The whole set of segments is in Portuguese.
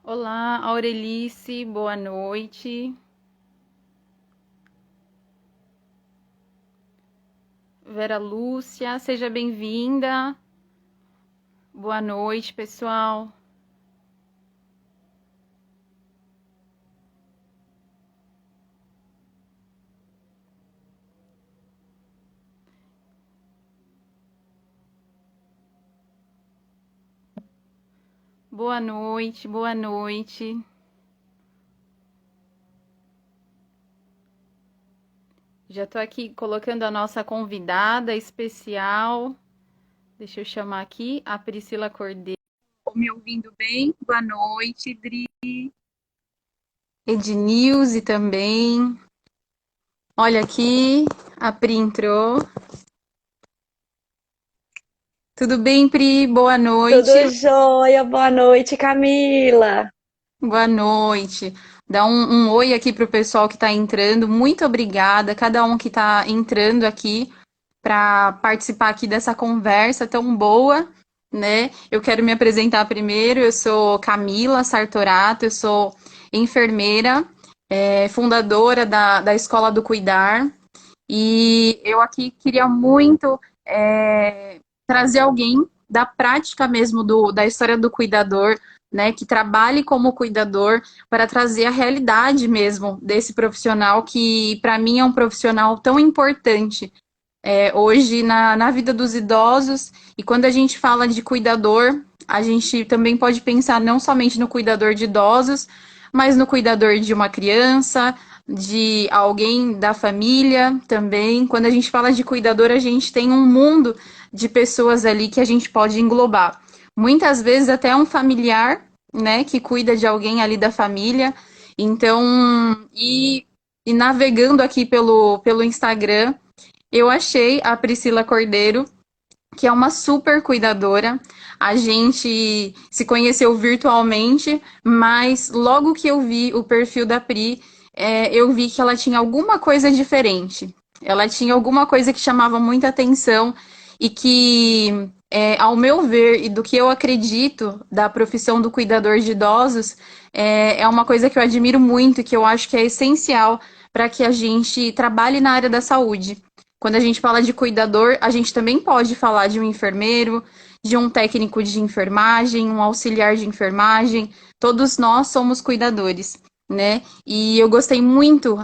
Olá, Aurelice, boa noite. Vera Lúcia, seja bem-vinda. Boa noite, pessoal. Boa noite, boa noite. Já estou aqui colocando a nossa convidada especial. Deixa eu chamar aqui a Priscila Cordeiro. Me ouvindo bem? Boa noite, Dri. Ednilze também. Olha aqui, a Pri entrou. Tudo bem, Pri? Boa noite. Tudo jóia, boa noite, Camila. Boa noite. Dá um oi aqui para o pessoal que está entrando. Muito obrigada, cada um que está entrando aqui para participar aqui dessa conversa tão boa, né? Eu quero me apresentar primeiro. Eu sou Camila Sartorato, eu sou enfermeira, fundadora da Escola do Cuidar. E eu aqui queria muito trazer alguém da prática mesmo da história do cuidador, né, que trabalhe como cuidador para trazer a realidade mesmo desse profissional que para mim é um profissional tão importante hoje na vida dos idosos. E quando a gente fala de cuidador, a gente também pode pensar não somente no cuidador de idosos, mas no cuidador de uma criança, de alguém da família também. Quando a gente fala de cuidador, a gente tem um mundo de pessoas ali que a gente pode englobar. Muitas vezes até um familiar, né, que cuida de alguém ali da família. Então, e navegando aqui pelo Instagram, eu achei a Priscila Cordeiro, que é uma super cuidadora. A gente se conheceu virtualmente, mas logo que eu vi o perfil da Pri, eu vi que ela tinha alguma coisa diferente. Ela tinha alguma coisa que chamava muita atenção e que, ao meu ver, e do que eu acredito da profissão do cuidador de idosos, é uma coisa que eu admiro muito, que eu acho que é essencial para que a gente trabalhe na área da saúde. Quando a gente fala de cuidador, a gente também pode falar de um enfermeiro, de um técnico de enfermagem, um auxiliar de enfermagem. Todos nós somos cuidadores, né? E eu gostei muito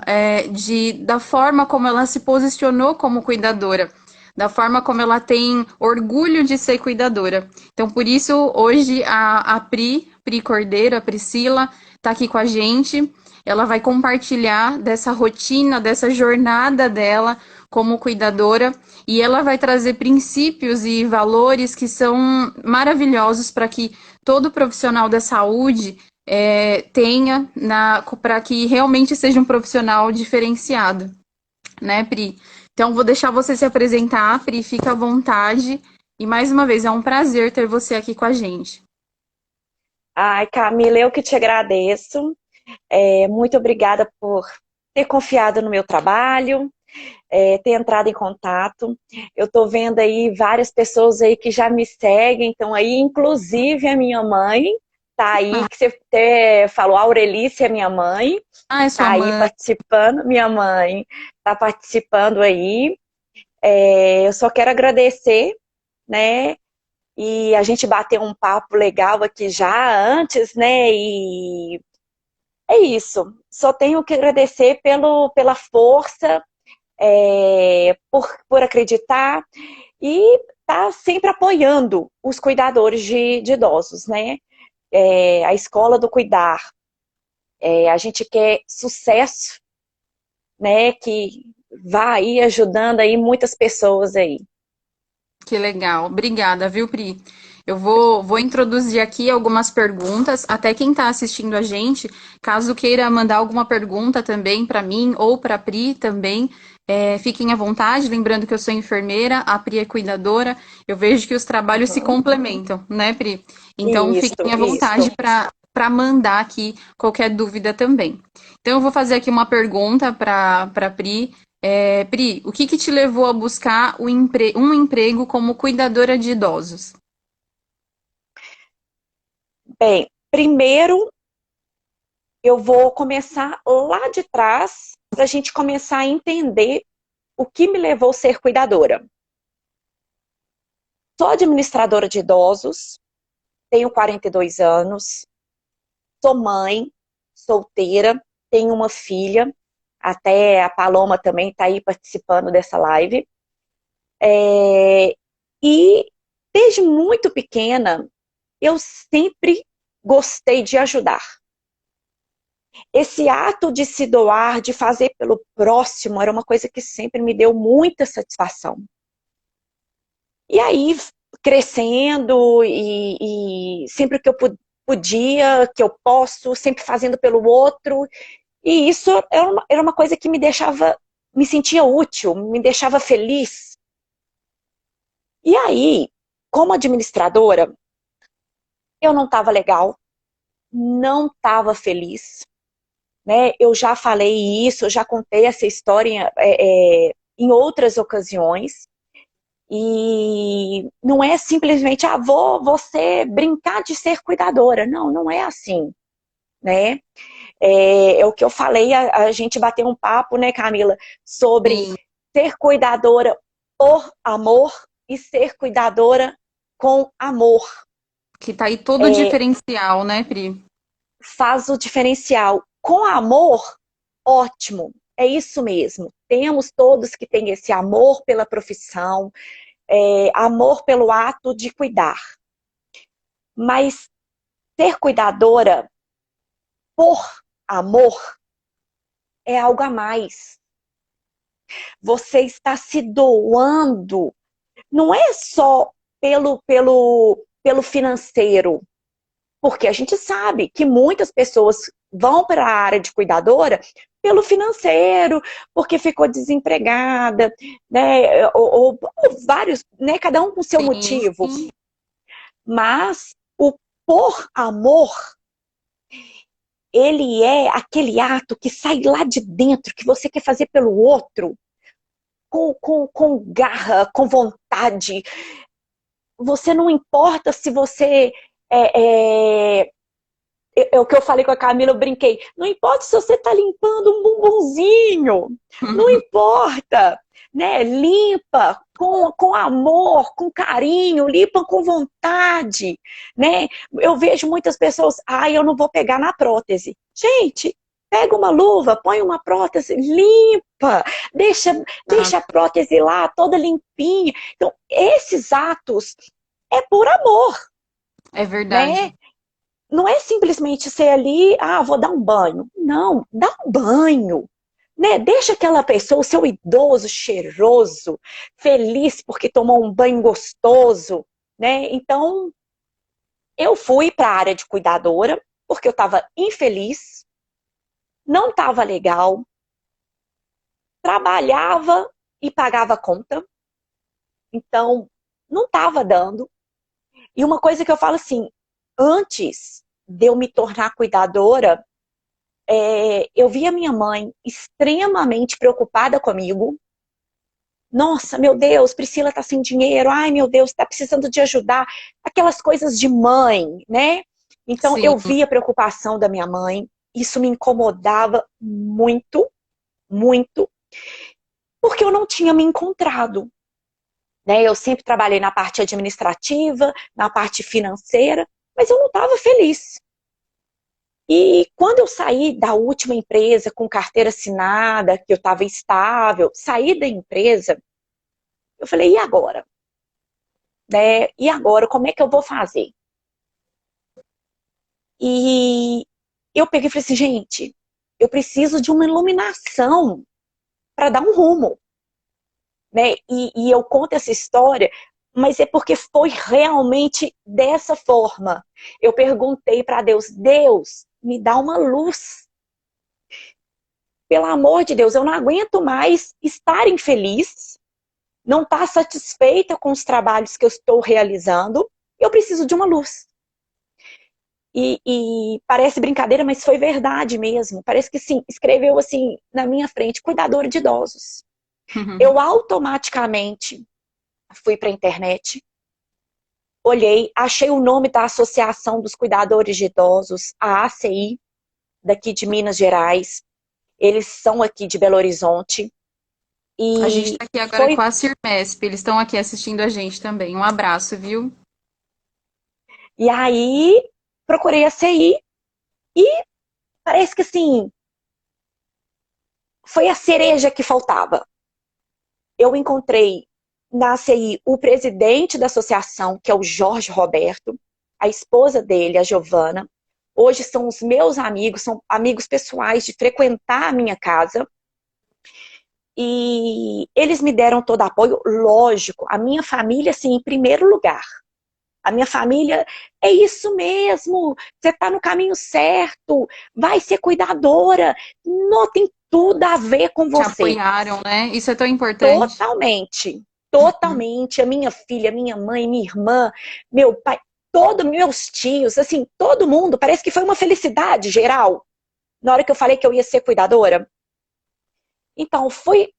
da forma como ela se posicionou como cuidadora, da forma como ela tem orgulho de ser cuidadora. Então, por isso, hoje a Pri Cordeiro, a Priscila, está aqui com a gente. Ela vai compartilhar dessa rotina, dessa jornada dela como cuidadora, e ela vai trazer princípios e valores que são maravilhosos para que todo profissional da saúde tenha, para que realmente seja um profissional diferenciado, né, Pri? Então, vou deixar você se apresentar, Pri, fica à vontade. E mais uma vez, é um prazer ter você aqui com a gente. Ai, Camila, eu que te agradeço. Muito obrigada por ter confiado no meu trabalho, ter entrado em contato. Eu estou vendo aí várias pessoas aí que já me seguem, então aí, inclusive a minha mãe, tá aí, que você até falou, a Aurelice é minha mãe, Ah, é sua tá aí mãe. participando, minha mãe tá participando aí. Eu só quero agradecer, né? E a gente bateu um papo legal aqui já antes, né? E é isso. Só tenho que agradecer pela força, por acreditar e tá sempre apoiando os cuidadores de idosos, né? A escola do cuidar. A gente quer sucesso, né? Que vá aí ajudando aí muitas pessoas aí. Que legal. Obrigada, viu, Pri? Eu vou introduzir aqui algumas perguntas. Até quem está assistindo a gente, caso queira mandar alguma pergunta também para mim ou para a Pri também, fiquem à vontade. Lembrando que eu sou enfermeira, a Pri é cuidadora. Eu vejo que os trabalhos se Uhum. complementam, né, Pri? Então, Isso, fiquem à vontade isso. para mandar aqui qualquer dúvida também. Então, eu vou fazer aqui uma pergunta para a Pri. Pri, o que que te levou a buscar um emprego como cuidadora de idosos? Bem, primeiro. eu vou começar lá de trás para a gente começar a entender o que me levou a ser cuidadora. Sou administradora de idosos, tenho 42 anos, sou mãe, solteira, tenho uma filha, até a Paloma também está aí participando dessa live. E desde muito pequena, eu sempre gostei de ajudar. Esse ato de se doar, de fazer pelo próximo, era uma coisa que sempre me deu muita satisfação. E aí, crescendo, e sempre que eu podia, que eu posso, sempre fazendo pelo outro. E isso era uma coisa que me deixava, me sentia útil, me deixava feliz. E aí, como administradora, eu não estava legal, não estava feliz, né? Eu já falei isso, eu já contei essa história em outras ocasiões. E não é simplesmente, vou você brincar de ser cuidadora. Não, não é assim, né? É o que eu falei, a gente bateu um papo, né, Camila, sobre Sim, ser cuidadora por amor e ser cuidadora com amor. que tá aí todo o diferencial, né, Pri? Faz o diferencial. Com amor, ótimo, é isso mesmo. Temos todos que têm esse amor pela profissão, amor pelo ato de cuidar. Mas ser cuidadora por amor é algo a mais. Você está se doando, não é só pelo financeiro, porque a gente sabe que muitas pessoas vão para a área de cuidadora pelo financeiro, porque ficou desempregada, né? Ou vários, né? Cada um com seu Sim, motivo. sim. Mas o por amor, ele é aquele ato que sai lá de dentro, que você quer fazer pelo outro, com garra, com vontade. Você não importa se você é o que eu falei com a Camila, eu brinquei. Não importa se você está limpando um bumbumzinho, não importa, né? Limpa com amor, com carinho, limpa com vontade, né? Eu vejo muitas pessoas, eu não vou pegar na prótese. Gente, pega uma luva, põe uma prótese, limpa, deixa a prótese lá toda limpinha. Então, esses atos é por amor, É né? verdade. Não é simplesmente ser ali, vou dar um banho. Não, dá um banho. Né? Deixa aquela pessoa, o seu idoso cheiroso, feliz porque tomou um banho gostoso. Né? Então, eu fui para a área de cuidadora porque eu estava infeliz, não estava legal, trabalhava e pagava conta, então não estava dando. E uma coisa que eu falo assim, antes de eu me tornar cuidadora, eu vi a minha mãe extremamente preocupada comigo. Nossa, meu Deus, Priscila tá sem dinheiro. Ai, meu Deus, tá precisando de ajudar. Aquelas coisas de mãe, né? Então, Sim. eu vi a preocupação da minha mãe. Isso me incomodava muito, muito, porque eu não tinha me encontrado. Né? Eu sempre trabalhei na parte administrativa, na parte financeira, mas eu não estava feliz. E quando eu saí da última empresa com carteira assinada, que eu estava estável, saí da empresa, eu falei, e agora? Né? E agora, como é que eu vou fazer? E eu peguei e falei assim, gente, eu preciso de uma iluminação para dar um rumo. Né? E eu conto essa história, mas é porque foi realmente dessa forma. Eu perguntei para Deus, Deus, me dá uma luz. Pelo amor de Deus, eu não aguento mais estar infeliz, não estar satisfeita com os trabalhos que eu estou realizando, eu preciso de uma luz. E parece brincadeira, mas foi verdade mesmo. Parece que sim, escreveu assim na minha frente, cuidadora de idosos. Eu automaticamente fui para a internet, olhei, achei o nome da Associação dos Cuidadores de Idosos, a ACI, daqui de Minas Gerais. Eles são aqui de Belo Horizonte. A gente E está aqui agora foi. com a Cirmesp, eles estão aqui assistindo a gente também. Um abraço, viu? E aí procurei a CI e parece que assim, foi a cereja que faltava. Eu encontrei na CI o presidente da associação, que é o Jorge Roberto, a esposa dele, a Giovana. Hoje são os meus amigos, são amigos pessoais de frequentar a minha casa. E eles me deram todo apoio, lógico, a minha família, assim, em primeiro lugar. A minha família, é isso mesmo, você está no caminho certo, vai ser cuidadora, não tem tudo a ver com Te você. apoiaram, né? Isso é tão importante. Totalmente, Uhum. totalmente. A minha filha, minha mãe, minha irmã, meu pai, todos meus tios, assim, todo mundo, parece que foi uma felicidade geral na hora que eu falei que eu ia ser cuidadora. Então, fui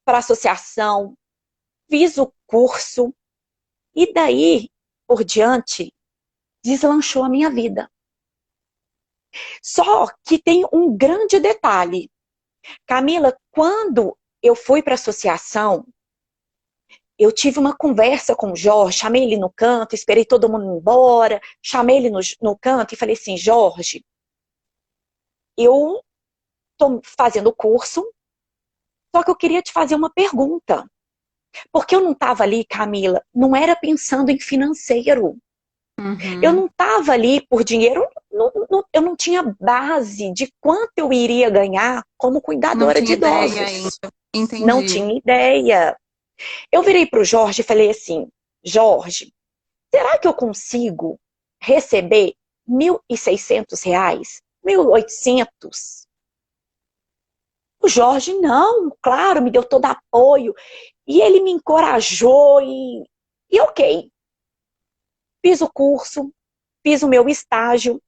para a associação, fiz o curso, e daí por diante, deslanchou a minha vida. Só que tem um grande detalhe. Camila, quando eu fui para a associação, eu tive uma conversa com o Jorge, chamei ele no canto, esperei todo mundo ir embora, chamei ele no canto e falei assim, Jorge, eu estou fazendo o curso, só que eu queria te fazer uma pergunta. Porque eu não estava ali, Camila, não era pensando em financeiro. Eu Uhum. não estava ali por dinheiro, eu não tinha base de quanto eu iria ganhar como Não cuidadora de tinha ideia ainda. idosos. Não Entendi. tinha ideia. Eu virei para o Jorge e falei assim, Jorge, será que eu consigo receber R$ 1.600? 1.800? O Jorge, não, claro, me deu todo apoio. E ele me encorajou e ok. Fiz o curso, fiz o meu estágio,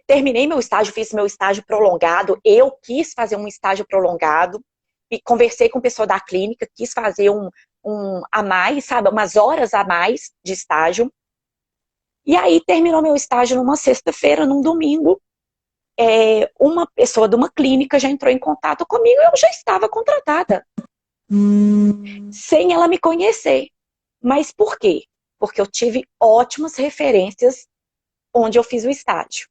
terminei meu estágio, fiz meu estágio prolongado. Eu quis fazer um estágio prolongado e conversei com o pessoal da clínica, quis fazer um a mais, sabe, umas horas a mais de estágio. E aí terminou meu estágio numa sexta-feira, num domingo. Uma pessoa de uma clínica já entrou em contato comigo, eu já estava contratada, sem ela me conhecer. Mas por quê? Porque eu tive ótimas referências onde eu fiz o estágio.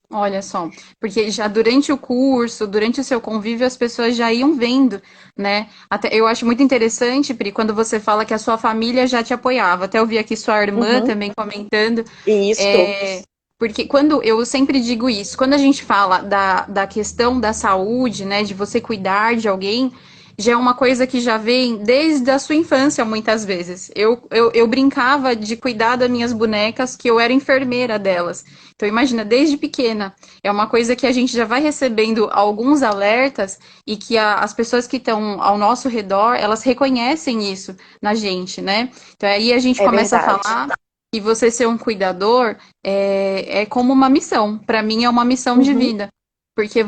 Olha só, porque já durante o curso, durante o seu convívio, as pessoas já iam vendo, né? Até eu acho muito interessante, Pri, quando você fala que a sua família já te apoiava. Até eu vi aqui sua irmã Uhum, também comentando. isso. É, porque quando eu sempre digo isso, quando a gente fala da questão da saúde, né, de você cuidar de alguém, já é uma coisa que já vem desde a sua infância, muitas vezes. Eu brincava de cuidar das minhas bonecas, que eu era enfermeira delas. Então, imagina, desde pequena. É uma coisa que a gente já vai recebendo alguns alertas e que as pessoas que estão ao nosso redor, elas reconhecem isso na gente, né? Então, aí a gente É começa a verdade. falar que você ser um cuidador é como uma missão. Para mim, é uma missão de Uhum, vida. Porque uhum,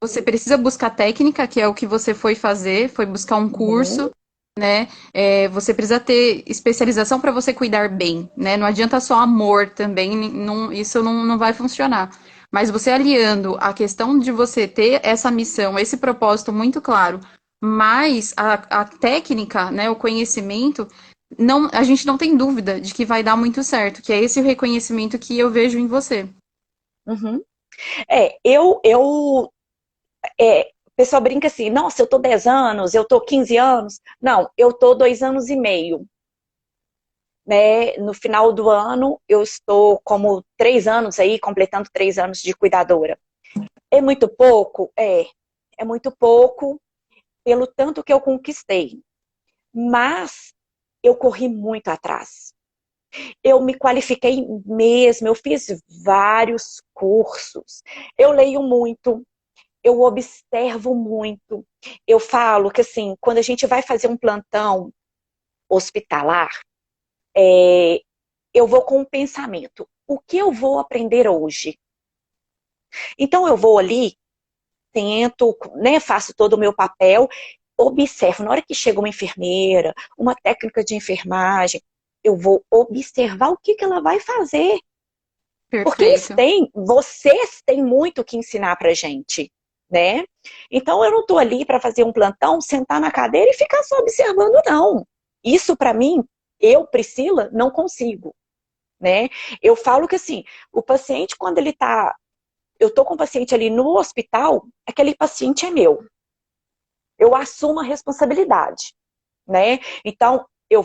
você precisa buscar técnica, que é o que você foi fazer, foi buscar um uhum, curso, né? Você precisa ter especialização para você cuidar bem, né? Não adianta só amor também, isso não vai funcionar. Mas você aliando a questão de você ter essa missão, esse propósito muito claro, mas a técnica, né, o conhecimento, não, a gente não tem dúvida de que vai dar muito certo, que é esse o reconhecimento que eu vejo em você. uhum. O pessoal brinca assim, nossa, eu tô 10 anos, eu tô 15 anos. Não, eu tô 2 anos e meio. Né? No final do ano, eu estou como 3 anos aí, completando 3 anos de cuidadora. É muito pouco? É muito pouco pelo tanto que eu conquistei. Mas eu corri muito atrás. Eu me qualifiquei mesmo, eu fiz vários cursos. Eu leio muito, eu observo muito. Eu falo que, assim, quando a gente vai fazer um plantão hospitalar, é, eu vou com um pensamento. O que eu vou aprender hoje? Então, eu vou ali, tento, né, faço todo o meu papel, observo. Na hora que chega uma enfermeira, uma técnica de enfermagem, eu vou observar o que ela vai fazer. Porque eles Perfeito. têm, vocês têm muito que ensinar pra gente, né? Então eu não tô ali para fazer um plantão, sentar na cadeira e ficar só observando, não. Isso para mim, eu, Priscila, não consigo, né? Eu falo que assim, o paciente quando ele tá, eu tô com o paciente ali no hospital, aquele paciente é meu. Eu assumo a responsabilidade, né? Então eu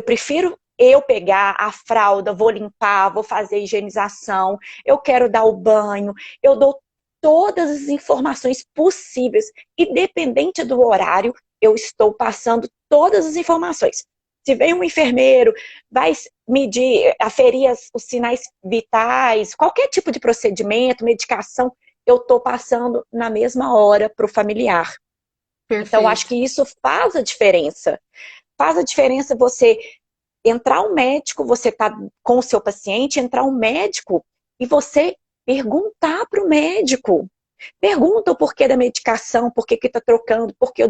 prefiro eu pegar a fralda, vou limpar, vou fazer a higienização, eu quero dar o banho, eu dou todas as informações possíveis, independente do horário, eu estou passando todas as informações. Se vem um enfermeiro, vai medir, aferir os sinais vitais, qualquer tipo de procedimento, medicação, eu estou passando na mesma hora para o familiar. Então, acho Perfeito. que isso faz a diferença. Faz a diferença você entrar um médico, você tá com o seu paciente, entrar um médico e você perguntar para o médico. Pergunta o porquê da medicação, por que está trocando, porquê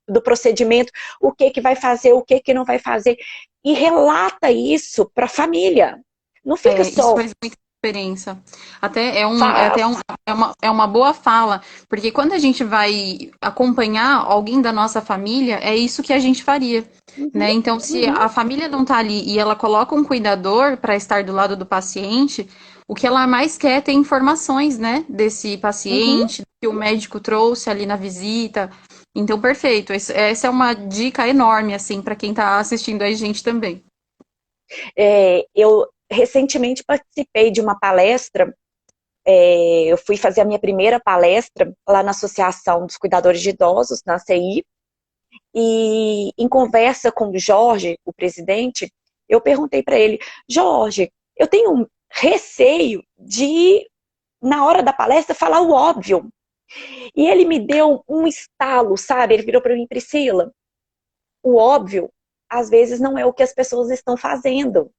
do procedimento, o que vai fazer, o que não vai fazer. E relata isso para a família. Não fica Isso só faz muita diferença. Até faz. é uma boa fala, porque quando a gente vai acompanhar alguém da nossa família, é isso que a gente faria, Uhum, né? Então, se uhum, a família não tá ali e ela coloca um cuidador para estar do lado do paciente, o que ela mais quer é ter informações, né, desse uhum. paciente, que o médico trouxe ali na visita. Então, perfeito. Essa é uma dica enorme, assim, para quem tá assistindo a gente também. Eu recentemente participei de uma palestra. Eu fui fazer a minha primeira palestra lá na Associação dos Cuidadores de Idosos, na CI, e em conversa com o Jorge, o presidente, eu perguntei para ele: Jorge, eu tenho um receio de, na hora da palestra, falar o óbvio. E ele me deu um estalo, sabe? Ele virou para mim: Priscila, o óbvio às vezes não é o que as pessoas estão fazendo.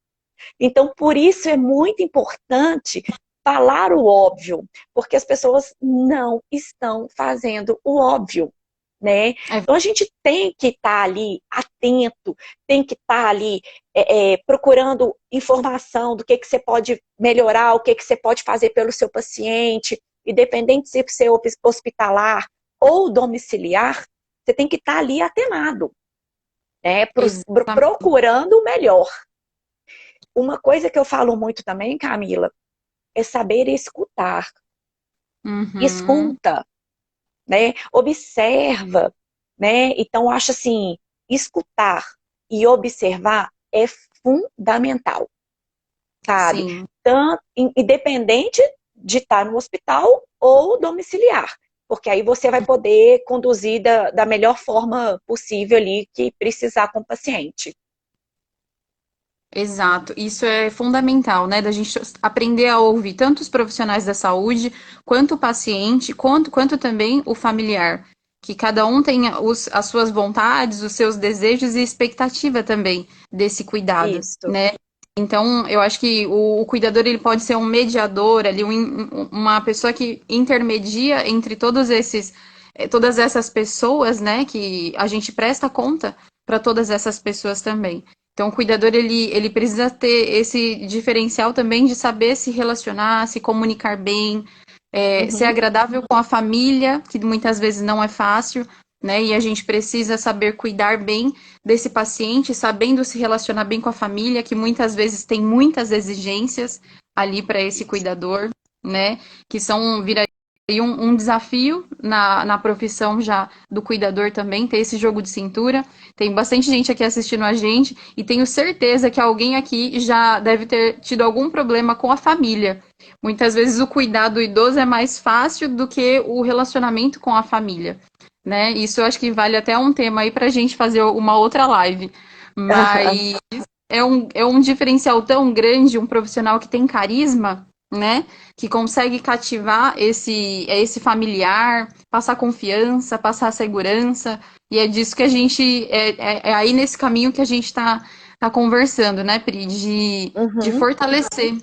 Então, por isso é muito importante falar o óbvio, porque as pessoas não estão fazendo o óbvio, né? É, Então, a gente tem que estar ali atento, tem que estar ali procurando informação do que você pode melhorar, o que você pode fazer pelo seu paciente, independente se você é hospitalar ou domiciliar, você tem que estar ali atenado, né? exatamente. Procurando o melhor. Uma coisa que eu falo muito também, Camila, é saber escutar. Uhum. Escuta, né? Observa, né? Então, acho assim, escutar e observar é fundamental, sabe? Sim. Tanto, independente de estar no hospital ou domiciliar, porque aí você vai poder conduzir da melhor forma possível ali que precisar com o paciente. Exato, isso é fundamental, né? Da gente aprender a ouvir tanto os profissionais da saúde, quanto o paciente, quanto também o familiar. Que cada um tenha as suas vontades, os seus desejos e expectativa também desse cuidado, Isso. né? Então, eu acho que o cuidador ele pode ser um mediador ali, uma pessoa que intermedia entre todas essas pessoas, né? Que a gente presta conta para todas essas pessoas também. Então, o cuidador, ele precisa ter esse diferencial também de saber se relacionar, se comunicar bem, ser Uhum. agradável com a família, que muitas vezes não é fácil, né? E a gente precisa saber cuidar bem desse paciente, sabendo se relacionar bem com a família, que muitas vezes tem muitas exigências ali para esse Isso. cuidador, né? Que são um desafio na profissão já do cuidador também, ter esse jogo de cintura. Tem bastante gente aqui assistindo a gente e tenho certeza que alguém aqui já deve ter tido algum problema com a família. Muitas vezes o cuidado do idoso é mais fácil do que o relacionamento com a família, né? Isso eu acho que vale até um tema aí pra gente fazer uma outra live. Mas é um diferencial tão grande, um profissional que tem carisma, né? Que consegue cativar esse familiar, passar confiança, passar segurança. E é disso que a gente. É aí nesse caminho que a gente tá conversando, né, Pri? De Uhum. fortalecer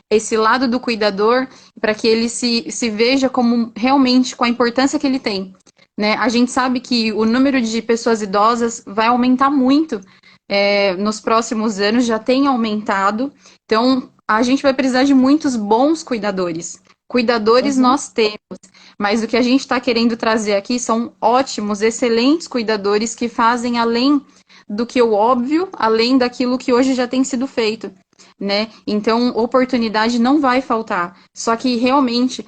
esse lado do cuidador para que ele se veja como realmente com a importância que ele tem. Né? A gente sabe que o número de pessoas idosas vai aumentar muito nos próximos anos, já tem aumentado. Então, a gente vai precisar de muitos bons cuidadores. Cuidadores Uhum. nós temos, mas o que a gente está querendo trazer aqui são ótimos, excelentes cuidadores que fazem além do que o óbvio, além daquilo que hoje já tem sido feito, né? Então, oportunidade não vai faltar. Só que realmente,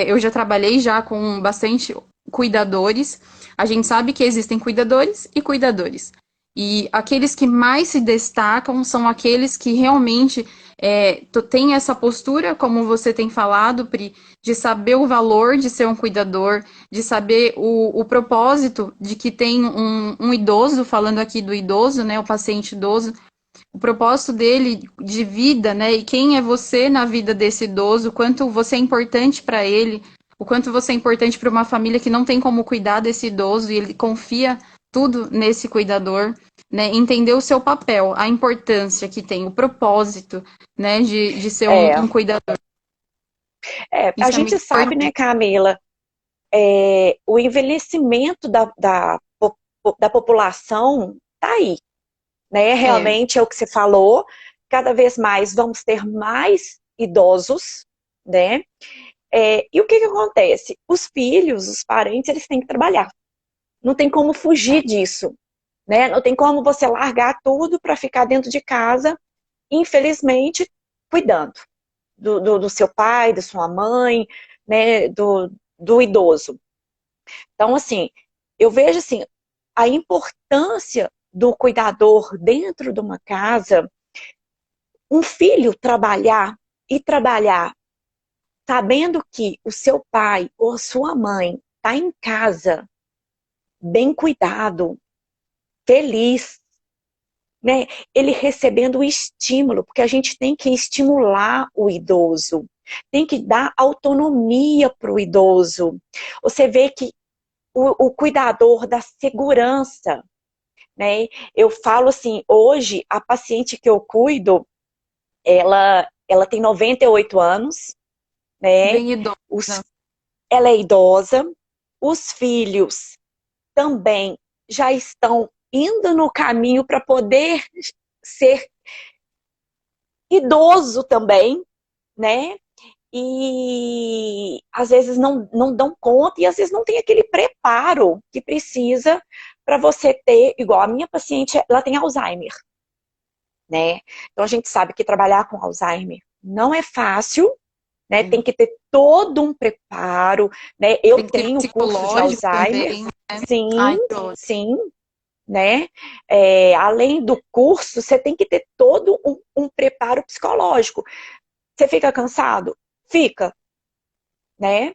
eu já trabalhei já com bastante cuidadores. A gente sabe que existem cuidadores e cuidadores. E aqueles que mais se destacam são aqueles que realmente têm essa postura, como você tem falado, Pri, de saber o valor de ser um cuidador, de saber o propósito de que tem um idoso, falando aqui do idoso, né, o paciente idoso, o propósito dele de vida, né, e quem é você na vida desse idoso, o quanto você é importante para ele, o quanto você é importante para uma família que não tem como cuidar desse idoso e ele confia tudo nesse cuidador, né, entender o seu papel, a importância que tem, o propósito, né, de ser É, um cuidador. a Isso é gente muito sabe, né, importante. Camila, o envelhecimento da população tá aí, né? É, Realmente é o que você falou, cada vez mais vamos ter mais idosos, né? E o que que acontece? Os filhos, os parentes, eles têm que trabalhar. Não tem como fugir disso, né? Não tem como você largar tudo para ficar dentro de casa, infelizmente, cuidando do seu pai, da sua mãe, né? Do idoso. Então, assim, eu vejo assim, a importância do cuidador dentro de uma casa, um filho trabalhar e trabalhar sabendo que o seu pai ou a sua mãe está em casa, bem cuidado, feliz, né? Ele recebendo o estímulo, porque a gente tem que estimular o idoso, tem que dar autonomia para o idoso. Você vê que o cuidador da segurança, né? Eu falo assim, hoje a paciente que eu cuido, ela tem 98 anos, né? bem idosa. Os, ela é idosa, os filhos também já estão indo no caminho para poder ser idoso também, né? E às vezes não dão conta e às vezes não tem aquele preparo que precisa para você ter, igual a minha paciente, ela tem Alzheimer, né? Então a gente sabe que trabalhar com Alzheimer não é fácil, né? Tem que ter todo um preparo, né? Eu Tem que ter tenho curso de psicológico Alzheimer, também, né? sim, Ai, que ótimo. sim, né? Além do curso, você tem que ter todo um preparo psicológico. Você fica cansado? Fica, né?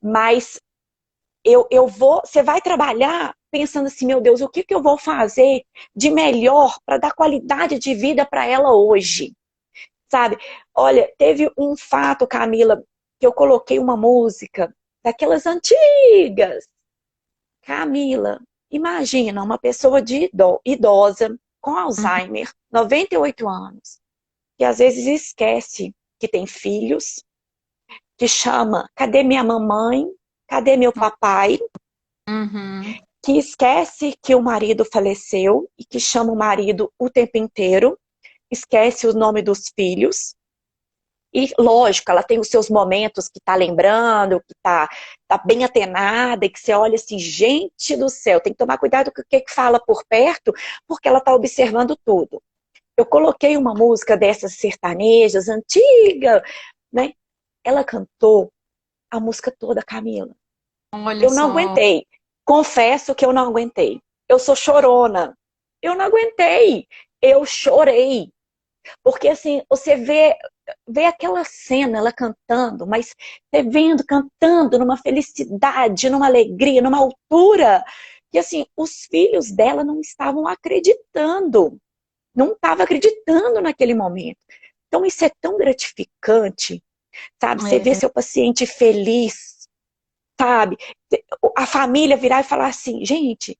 Mas você vai trabalhar pensando assim, meu Deus, o que eu vou fazer de melhor para dar qualidade de vida para ela hoje? Sabe? Olha, teve um fato, Camila, que eu coloquei uma música daquelas antigas. Camila, imagina uma pessoa idosa com Uhum. Alzheimer, 98 anos, que às vezes esquece que tem filhos, que chama, cadê minha mamãe? Cadê meu papai? Uhum. Que esquece que o marido faleceu e que chama o marido o tempo inteiro, esquece o nome dos filhos. E, lógico, ela tem os seus momentos que tá lembrando, que tá bem atenada, e que você olha assim, gente do céu, tem que tomar cuidado com o que fala por perto, porque ela tá observando tudo. Eu coloquei uma música dessas sertanejas, antiga, né? Ela cantou a música toda, Camila. Olha Eu não só. aguentei. Confesso que eu não aguentei. Eu sou chorona. Eu não aguentei. Eu chorei. Porque assim, você vê aquela cena, ela cantando, mas você vendo, cantando numa felicidade, numa alegria, numa altura, que assim, os filhos dela não estavam acreditando. Não estavam acreditando naquele momento. Então, isso é tão gratificante, sabe? Você vê É, seu paciente feliz, sabe? A família virar e falar assim, gente,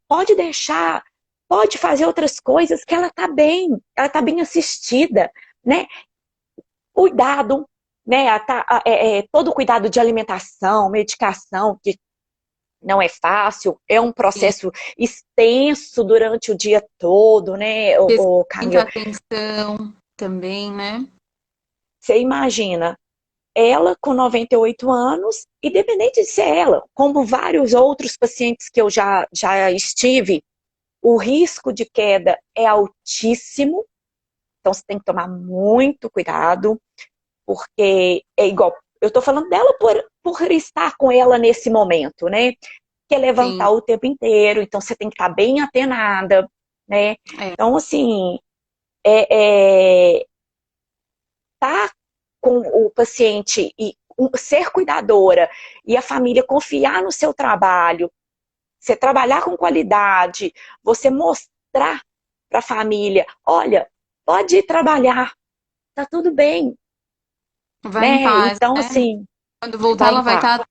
pode deixar, pode fazer outras coisas que ela tá bem assistida, né? Cuidado, né? Todo o cuidado de alimentação, medicação, que não é fácil, é um sim. processo extenso durante o dia todo, né, Prestar o muita Camila? atenção. também, né? Você imagina, ela com 98 anos, independente de ser ela, como vários outros pacientes que eu já estive, o risco de queda é altíssimo, então você tem que tomar muito cuidado, porque é igual, eu estou falando dela por estar com ela nesse momento, né? Que é Sim, levantar o tempo inteiro, então você tem que estar bem atenada, né? é, Então, assim, é, tá com o paciente e ser cuidadora e a família confiar no seu trabalho, você trabalhar com qualidade, você mostrar para a família, olha, pode ir trabalhar, tá tudo bem, vai em né? paz, Então, né? assim, Quando voltar, vai em ela vai paz. estar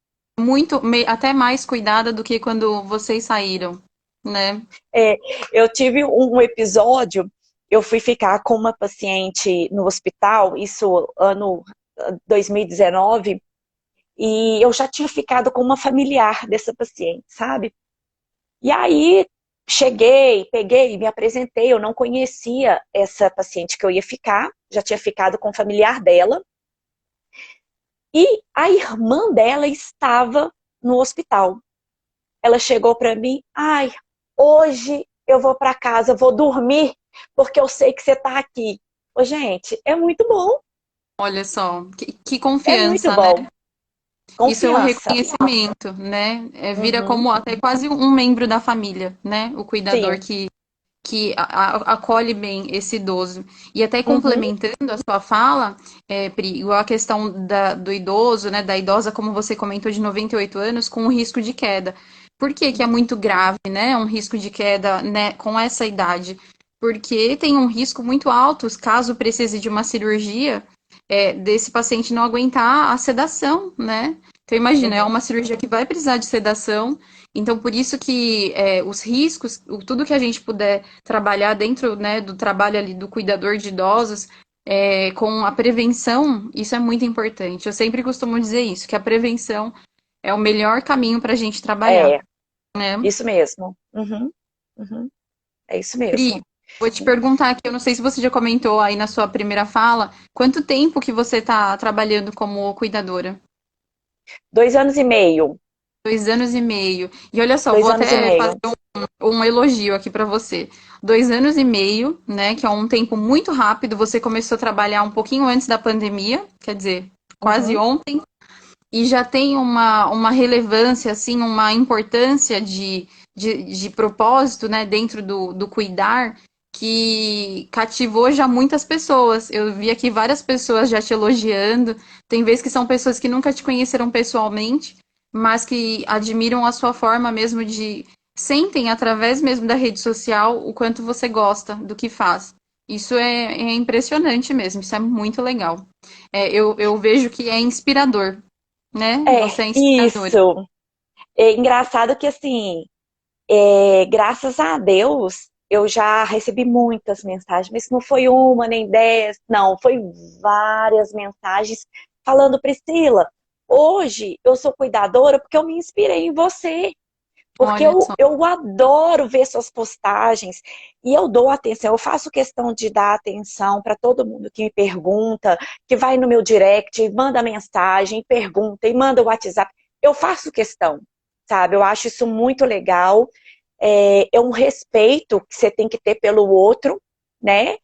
até mais cuidada do que quando vocês saíram, né? É, eu tive um episódio, eu fui ficar com uma paciente no hospital, isso ano 2019, e eu já tinha ficado com uma familiar dessa paciente, sabe? E aí cheguei, peguei, me apresentei, eu não conhecia essa paciente que eu ia ficar, já tinha ficado com o familiar dela, e a irmã dela estava no hospital. Ela chegou para mim, ai, hoje eu vou para casa, vou dormir, porque eu sei que você está aqui. Ô, gente, é muito bom, Olha só, que é muito confiança, né? bom. Isso é o Confiança. reconhecimento, né? É, vira Uhum, como até quase um membro da família, né? O cuidador sim. que acolhe bem esse idoso. E até Uhum, complementando a sua fala, Pri, igual a questão do idoso, né? Da idosa, como você comentou, de 98 anos, com o risco de queda. Por que que é uhum, muito grave, né? Um risco de queda, né, com essa idade? Porque tem um risco muito alto, caso precise de uma cirurgia, desse paciente não aguentar a sedação, né? Então, imagina, é uhum. uma cirurgia que vai precisar de sedação, então por isso que os riscos, tudo que a gente puder trabalhar dentro, né, do trabalho ali do cuidador de idosos, com a prevenção, isso é muito importante. Eu sempre costumo dizer isso, que a prevenção é o melhor caminho para a gente trabalhar, É, né? isso mesmo. Uhum, uhum. É isso Pri, mesmo. vou te perguntar aqui, eu não sei se você já comentou aí na sua primeira fala, quanto tempo que você está trabalhando como cuidadora? 2 anos e meio. 2 anos e meio. E olha só, Dois vou anos e até fazer meio. um elogio aqui para você. 2 anos e meio, né? Que é um tempo muito rápido. Você começou a trabalhar um pouquinho antes da pandemia, quer dizer, quase Uhum, ontem, e já tem uma relevância, assim, uma importância de propósito, né, dentro do cuidar, que cativou já muitas pessoas. Eu vi aqui várias pessoas já te elogiando. Tem vezes que são pessoas que nunca te conheceram pessoalmente, mas que admiram a sua forma mesmo de sentem através mesmo da rede social o quanto você gosta do que faz. Isso é impressionante mesmo, isso é muito legal. Eu vejo que é inspirador, né? Você é, é inspiradora. isso. É engraçado que, assim, graças a Deus, eu já recebi muitas mensagens, mas não foi uma nem 10, não, foi várias mensagens falando, Priscila, hoje eu sou cuidadora porque eu me inspirei em você. Porque Olha eu, só. eu adoro ver suas postagens e eu dou atenção, eu faço questão de dar atenção para todo mundo que me pergunta, que vai no meu direct, manda mensagem, pergunta e manda o WhatsApp. Eu faço questão, sabe? Eu acho isso muito legal. É um respeito que você tem que ter pelo outro, né?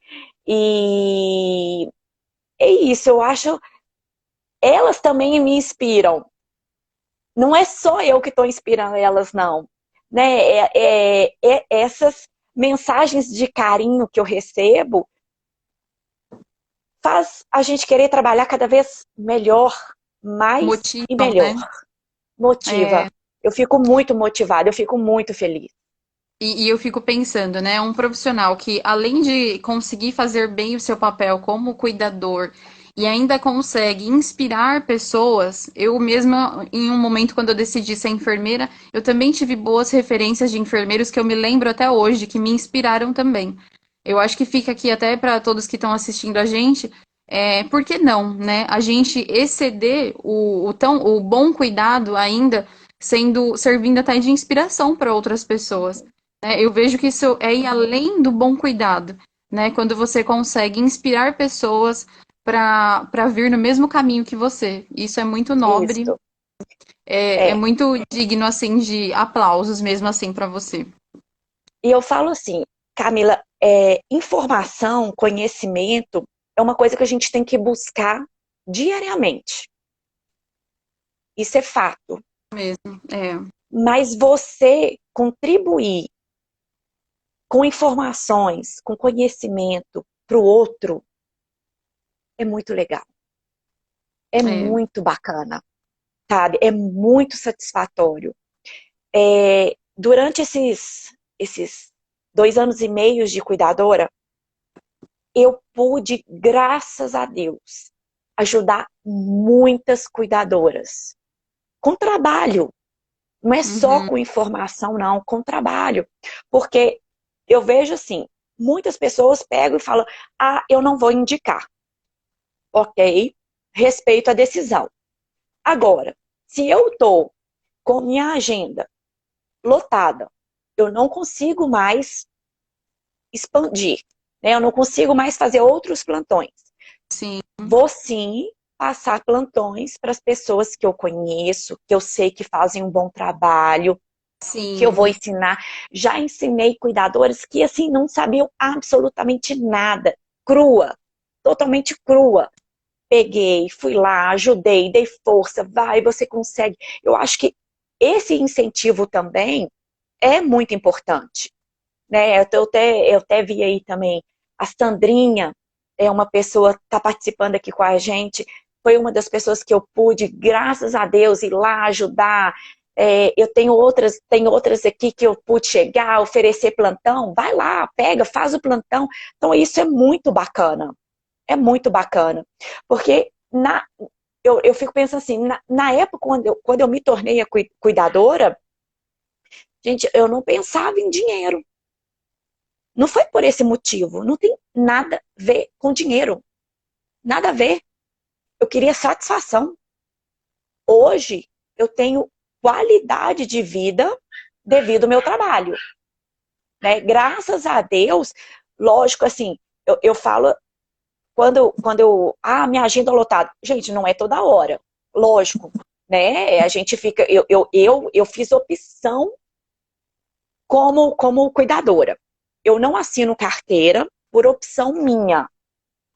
E é isso, eu acho. Elas também me inspiram. Não é só eu que estou inspirando elas, não. Né? Essas mensagens de carinho que eu recebo faz a gente querer trabalhar cada vez melhor, mais e Motivam, melhor. né? Motiva. É, Eu fico muito motivada, eu fico muito feliz. e eu fico pensando, né? Um profissional que, além de conseguir fazer bem o seu papel como cuidador e ainda consegue inspirar pessoas, eu mesma, em um momento quando eu decidi ser enfermeira, eu também tive boas referências de enfermeiros que eu me lembro até hoje, que me inspiraram também. Eu acho que fica aqui até para todos que estão assistindo a gente, por que não, né? A gente exceder o bom cuidado ainda servindo até de inspiração para outras pessoas. Eu vejo que isso é ir além do bom cuidado, né? Quando você consegue inspirar pessoas para vir no mesmo caminho que você. Isso é muito nobre, Isso. é É. muito digno, assim, de aplausos mesmo assim para você. E eu falo assim, Camila, informação, conhecimento é uma coisa que a gente tem que buscar diariamente. Isso é fato. Mesmo, é. Mas você contribuir com informações, com conhecimento para o outro é muito legal. É É. muito bacana, sabe? É muito satisfatório. Durante esses 2 anos e meio de cuidadora, eu pude, graças a Deus, ajudar muitas cuidadoras. Com trabalho. Não é só Uhum. com informação, não, com trabalho. Porque eu vejo assim, muitas pessoas pegam e falam, ah, eu não vou indicar. Ok, respeito a decisão. Agora, se eu estou com minha agenda lotada, eu não consigo mais expandir, né? Eu não consigo mais fazer outros plantões. Sim, Vou sim passar plantões para as pessoas que eu conheço, que eu sei que fazem um bom trabalho, que eu vou sim, ensinar. Já ensinei cuidadoras que assim não sabiam absolutamente nada, crua, totalmente crua. Peguei, fui lá, ajudei, dei força, vai, você consegue. Eu acho que esse incentivo também é muito importante, né? Eu até vi aí também a Sandrinha, é uma pessoa que está participando aqui com a gente, foi uma das pessoas que eu pude, graças a Deus, ir lá ajudar. Eu tenho outras aqui que eu pude chegar, oferecer plantão, vai lá, pega, faz o plantão. Então isso é muito bacana, porque eu fico pensando assim, na época quando eu me tornei a cuidadora, gente, eu não pensava em dinheiro. Não foi por esse motivo. Não tem nada a ver com dinheiro. Nada a ver. Eu queria satisfação. Hoje, eu tenho qualidade de vida devido ao meu trabalho. Né? Graças a Deus, lógico, assim, eu falo, minha agenda é lotada. Gente, não é toda hora. Lógico, né? A gente fica, eu fiz opção como cuidadora. Eu não assino carteira por opção minha,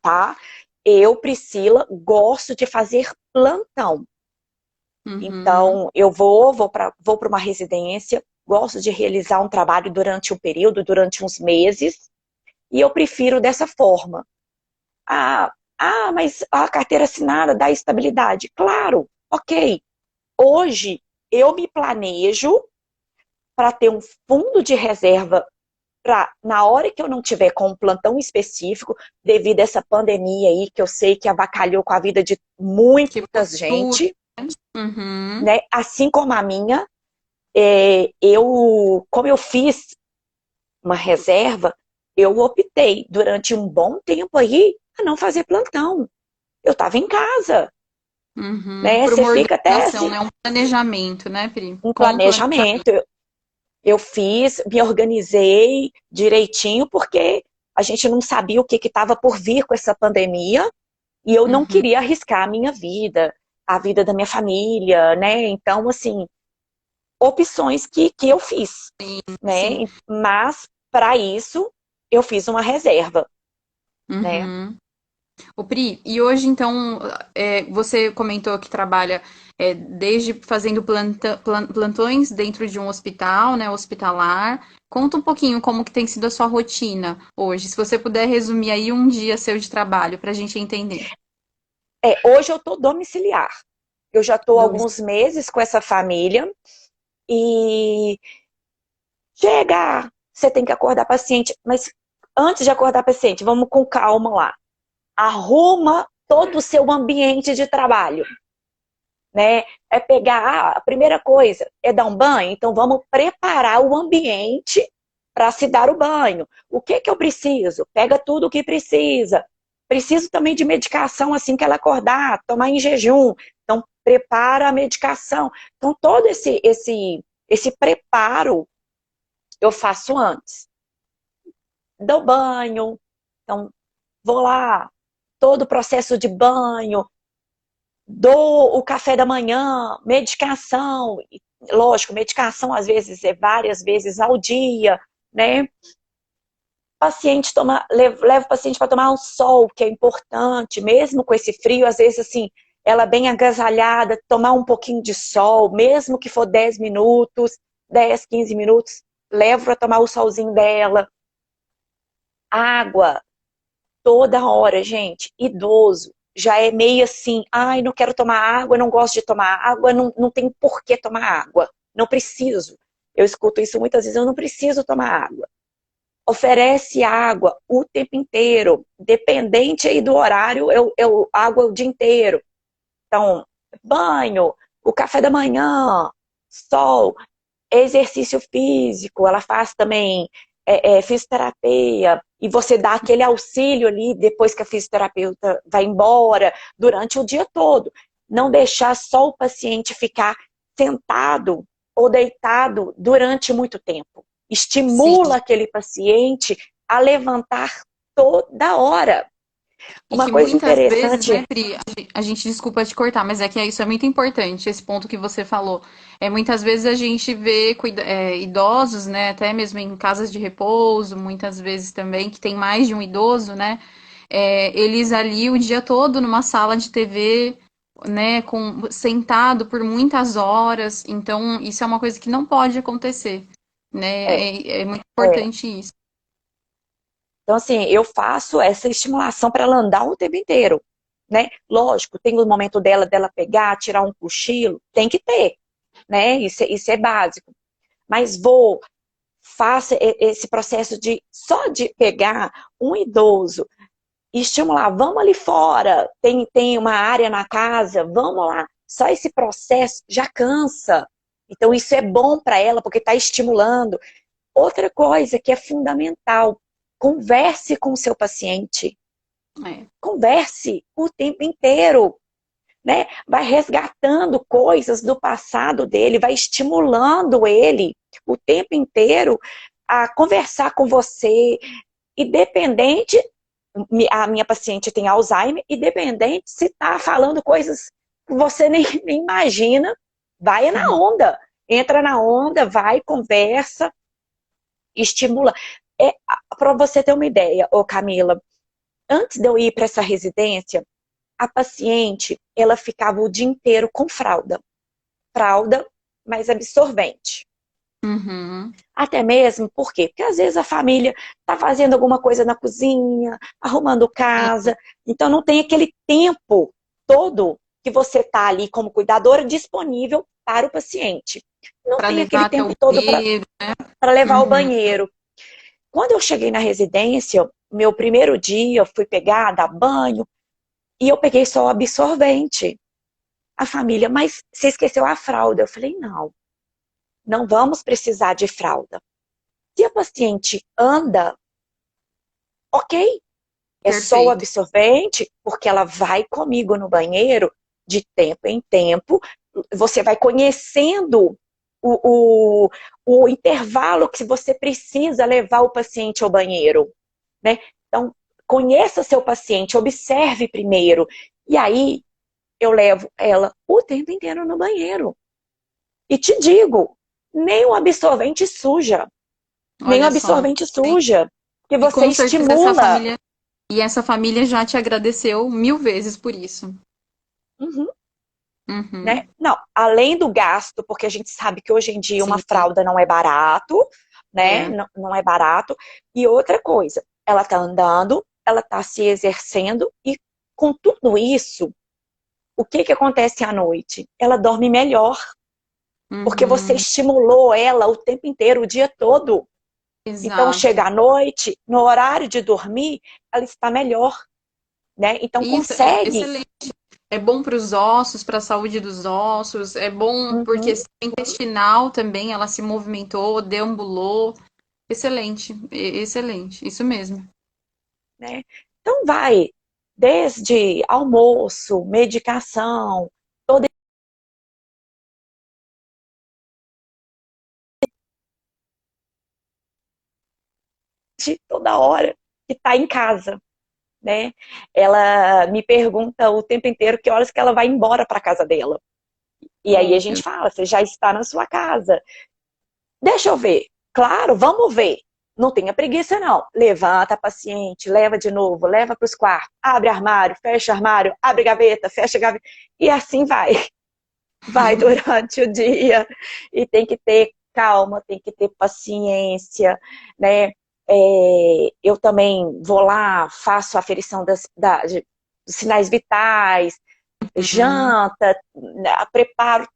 tá? Eu, Priscila, gosto de fazer plantão. uhum, Então, vou para uma residência, gosto de realizar um trabalho durante um período, durante uns meses, e eu prefiro dessa forma. Mas a carteira assinada dá estabilidade. Claro, ok. Hoje, eu me planejo para ter um fundo de reserva para, na hora que eu não tiver com um plantão específico, devido a essa pandemia aí, que eu sei que avacalhou com a vida de que muita postura, gente, uhum, né? Assim como a minha, como eu fiz uma reserva, eu optei durante um bom tempo aí a não fazer plantão. Eu estava em casa, uhum, né? por Você uma fica até organização, assim, né, um planejamento, né, Pri? um Com um planejamento, planejamento. Eu fiz, me organizei direitinho, porque a gente não sabia o que estava por vir com essa pandemia. E eu não uhum, queria arriscar a minha vida, a vida da minha família, né? Então, assim, opções que eu fiz, sim, né? Mas, para isso, eu fiz uma reserva, né? uhum. O Pri, e hoje então, você comentou que trabalha desde fazendo plantões dentro de um hospital, né, hospitalar. Conta um pouquinho como que tem sido a sua rotina hoje, se você puder resumir aí um dia seu de trabalho para a gente entender. Hoje eu estou domiciliar. Eu já estou Dois. alguns meses com essa família e chega, você tem que acordar paciente, mas antes de acordar paciente, vamos com calma lá. Arruma todo o seu ambiente de trabalho, né? É pegar, a primeira coisa é dar um banho, então vamos preparar o ambiente para se dar o banho. O que que eu preciso? Pega tudo o que precisa. Preciso também de medicação assim que ela acordar, tomar em jejum. Então prepara a medicação. Então todo esse preparo eu faço antes. Dou banho, Então, vou lá, todo o processo de banho, dou o café da manhã, medicação, lógico, medicação às vezes é várias vezes ao dia, né? Paciente leva o paciente para tomar um sol, que é importante, mesmo com esse frio, às vezes assim, ela bem agasalhada, tomar um pouquinho de sol, mesmo que for 10 minutos, 10, 15 minutos, levo para tomar o solzinho dela. Água, toda hora, gente. Idoso, já é meio assim, ai, não quero tomar água, não gosto de tomar água, não tem por que tomar água, não preciso. Eu escuto isso muitas vezes, eu não preciso tomar água. Oferece água o tempo inteiro, dependente aí do horário, água o dia inteiro. Então, banho, o café da manhã, sol, exercício físico, ela faz também fisioterapia, e você dá aquele auxílio ali depois que a fisioterapeuta vai embora, durante o dia todo. Não deixar só o paciente ficar sentado ou deitado durante muito tempo. Sim. Estimula aquele paciente a levantar toda hora. E Uma que coisa muitas vezes, né, interessante, Pri, a gente desculpa te cortar, mas é que isso é muito importante, esse ponto que você falou. Muitas vezes a gente vê idosos, né, até mesmo em casas de repouso, muitas vezes também, que tem mais de um idoso, né, eles ali o dia todo numa sala de TV, né, sentado por muitas horas. Então, isso é uma coisa que não pode acontecer, é, né, é muito é, importante isso. então, assim, eu faço essa estimulação para ela andar o tempo inteiro, né? Lógico, tem o momento dela pegar, tirar um cochilo, tem que ter, né? Isso é básico. Mas faça esse processo só de pegar um idoso e estimular, vamos ali fora, tem uma área na casa, vamos lá. Só esse processo já cansa. Então, isso é bom para ela, porque está estimulando. Outra coisa que é fundamental, converse com o seu paciente. É, Converse o tempo inteiro, né? Vai resgatando coisas do passado dele, vai estimulando ele o tempo inteiro a conversar com você, independente, a minha paciente tem Alzheimer, independente se está falando coisas que você nem imagina, vai na onda, entra na onda, vai, conversa, estimula. Para você ter uma ideia, ô Camila, antes de eu ir para essa residência, a paciente, ela ficava o dia inteiro com fralda. Fralda, mas absorvente. uhum, Até mesmo, por quê? Porque às vezes a família está fazendo alguma coisa na cozinha, arrumando casa, então não tem aquele tempo todo que você está ali como cuidadora disponível para o paciente. Não para tem levar aquele até tempo o todo para banheiro. levar ao Uhum. banheiro. Quando eu cheguei na residência, meu primeiro dia, eu fui pegar, dar banho, e eu peguei só o absorvente. A família, mas você esqueceu a fralda. Eu falei, não vamos precisar de fralda. Se a paciente anda, ok, é só o Perfeito. absorvente, porque ela vai comigo no banheiro de tempo em tempo, você vai conhecendo o, o, o intervalo que você precisa levar o paciente ao banheiro, né? Então, conheça seu paciente, observe primeiro, e aí eu levo ela o tempo inteiro no banheiro. E te digo, nem o absorvente suja, nem o Olha só. absorvente suja, que E você com certeza estimula. essa família já te agradeceu 1000 vezes por isso. Uhum, né? Uhum. Não, além do gasto, porque a gente sabe que hoje em dia uma Sim, fralda não é barato, né? é. Não é barato. E outra coisa, ela tá andando, ela tá se exercendo e com tudo isso, o que que acontece à noite? Ela dorme melhor, porque você Uhum. estimulou ela o tempo inteiro, o dia todo. Então, Exato. chega à noite, no horário de dormir, ela está melhor, né? Então, Isso é consegue. excelente. É bom para os ossos, para a saúde dos ossos. É bom porque Uhum, intestinal também ela se movimentou, deambulou. Excelente, excelente. Isso mesmo. né? Então, vai desde almoço, medicação, toda, toda hora. que está em casa, né? Ela me pergunta o tempo inteiro que horas que ela vai embora para casa dela. E aí a gente fala, você já está na sua casa. Deixa eu ver. Claro, vamos ver. Não tenha preguiça, não. Levanta a paciente, leva de novo, leva para os quartos, abre armário, abre gaveta, fecha gaveta. E assim vai. Vai durante o dia. E tem que ter calma, tem que ter paciência, né? Eu também vou lá, faço a aferição dos sinais vitais, janta, né, preparo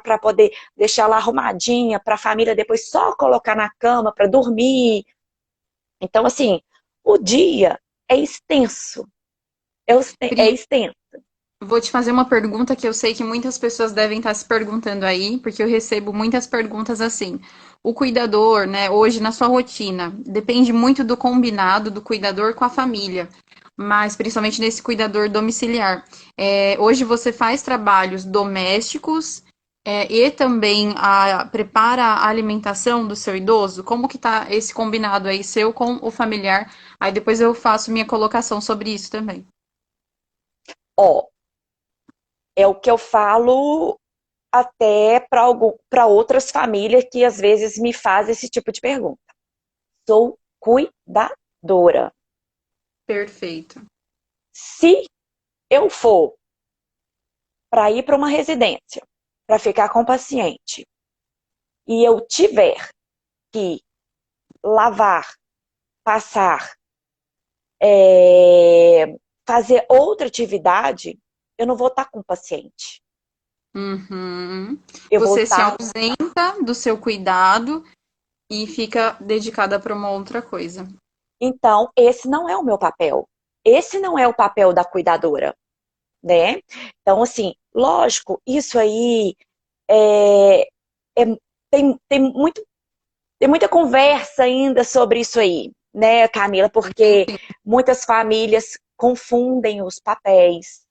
para poder deixar ela arrumadinha, para a família depois só colocar na cama para dormir. Então, assim, o dia é extenso, é Pri, extenso. vou te fazer uma pergunta que eu sei que muitas pessoas devem estar se perguntando aí, porque eu recebo muitas perguntas assim. O cuidador, né, hoje na sua rotina, depende muito do combinado do cuidador com a família, mas principalmente nesse cuidador domiciliar. Hoje você faz trabalhos domésticos, e também prepara a alimentação do seu idoso? Como que tá esse combinado aí seu com o familiar? Aí depois eu faço minha colocação sobre isso também. Ó, é o que eu falo até para outras famílias que às vezes me fazem esse tipo de pergunta. Sou cuidadora. Perfeito. Se eu for para ir para uma residência, para ficar com o paciente, e eu tiver que lavar, passar, fazer outra atividade, eu não vou estar com o paciente. Uhum. Eu vou Você se estar. ausenta do seu cuidado e fica dedicada para uma outra coisa. Então, esse não é o meu papel. Esse não é o papel da cuidadora, né? Então, assim, lógico, isso aí é, é- tem muito, tem muita conversa ainda sobre isso aí, né, Camila? Porque muitas famílias confundem os papéis,